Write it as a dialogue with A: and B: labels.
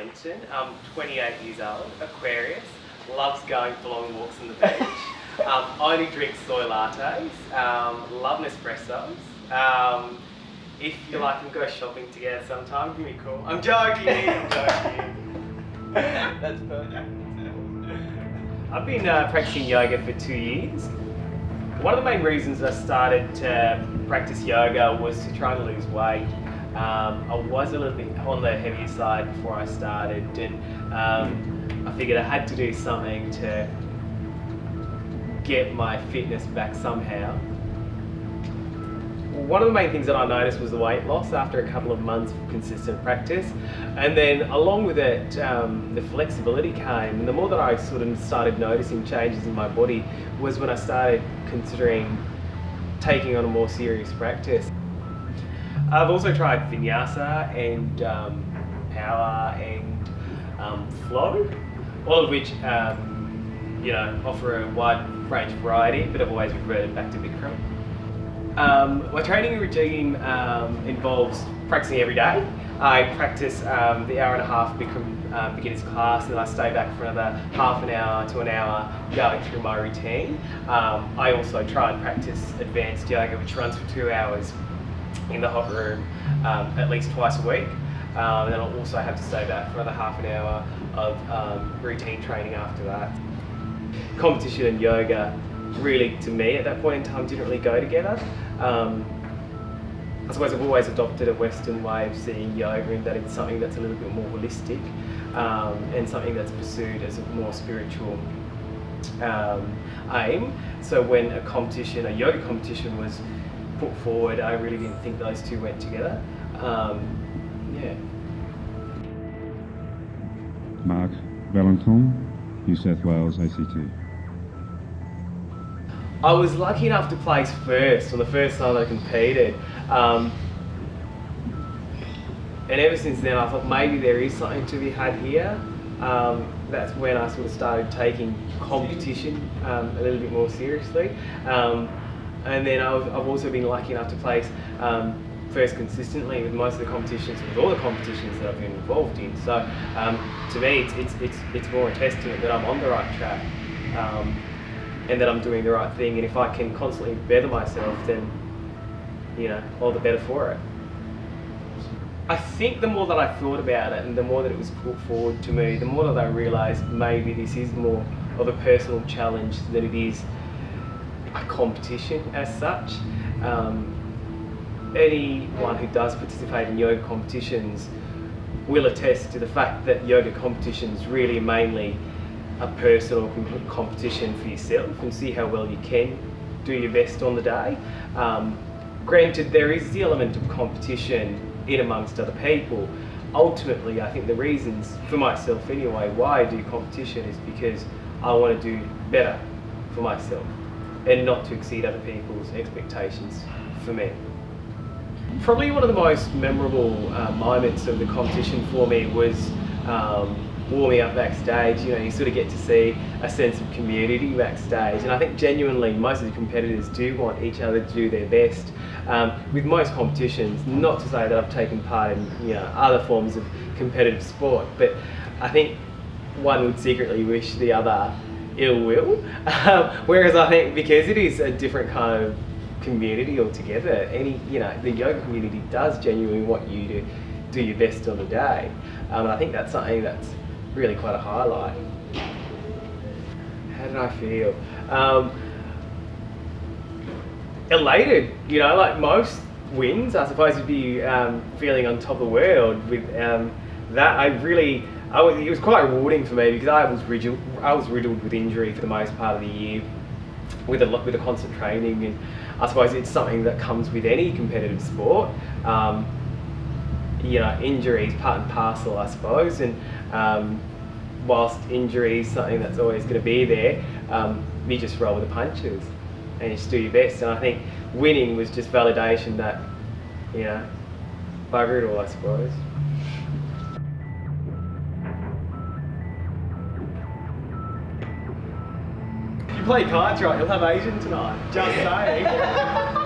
A: Linton. I'm 28 years old, Aquarius, loves going for long walks on the beach, only drinks soy lattes, love Nespressos. If you like, we can go shopping together sometime, give me a call. I'm joking, I'm joking. That's perfect. I've been practicing yoga for 2 years. One of the main reasons I started to practice yoga was to try to lose weight. I was a little bit on the heavier side before I started, and I figured I had to do something to get my fitness back somehow. One of the main things that I noticed was the weight loss after a couple of months of consistent practice, and then along with it the flexibility came, and the more that I sort of started noticing changes in my body was when I started considering taking on a more serious practice. I've also tried Vinyasa and Power and Flow, all of which offer a wide range of variety, but I've always reverted back to Bikram. My training routine involves practicing every day. I practice the hour and a half Bikram beginners class, and then I stay back for another half an hour to an hour going through my routine. I also try and practice advanced yoga, which runs for 2 hours in the hot room at least twice a week. And then I'll also have to stay back for another half an hour of routine training after that. Competition and yoga really, to me, at that point in time, didn't really go together. I suppose I've always adopted a Western way of seeing yoga in that it's something that's a little bit more holistic and something that's pursued as a more spiritual aim. So when a yoga competition was put forward, I really didn't think those two went together. Yeah.
B: Mark Valentin, New South Wales ACT.
A: I was lucky enough to place first on the first time I competed. And ever since then I thought maybe there is something to be had here. That's when I sort of started taking competition a little bit more seriously. And then I've also been lucky enough to place first consistently with most of the competitions, with all the competitions that I've been involved in. So to me, it's more a testament that I'm on the right track and that I'm doing the right thing. And if I can constantly better myself, then all the better for it. I think the more that I thought about it and the more that it was put forward to me, the more that I realised maybe this is more of a personal challenge than it is a competition as such. Anyone who does participate in yoga competitions will attest to the fact that yoga competitions really mainly a personal competition for yourself and see how well you can do your best on the day. Granted, there is the element of competition in amongst other people. Ultimately, I think the reasons, for myself anyway, why I do competition is because I want to do better for myself and not to exceed other people's expectations for me. Probably one of the most memorable moments of the competition for me was warming up backstage. You sort of get to see a sense of community backstage, and I think genuinely most of the competitors do want each other to do their best. With most competitions, not to say that I've taken part in other forms of competitive sport, but I think one would secretly wish the other ill will. Whereas I think because it is a different kind of community altogether, the yoga community does genuinely want you to do your best on the day. And I think that's something that's really quite a highlight. How did I feel? Elated, like most wins, I suppose you'd be feeling on top of the world with that. It was quite rewarding for me because I was riddled with injury for the most part of the year with a constant training, and I suppose it's something that comes with any competitive sport. Injury is part and parcel, I suppose, and whilst injury is something that's always going to be there, you just roll with the punches and you just do your best. And I think winning was just validation that, bugger it all, I suppose. If you play cards right, you'll have Asian tonight. Just saying.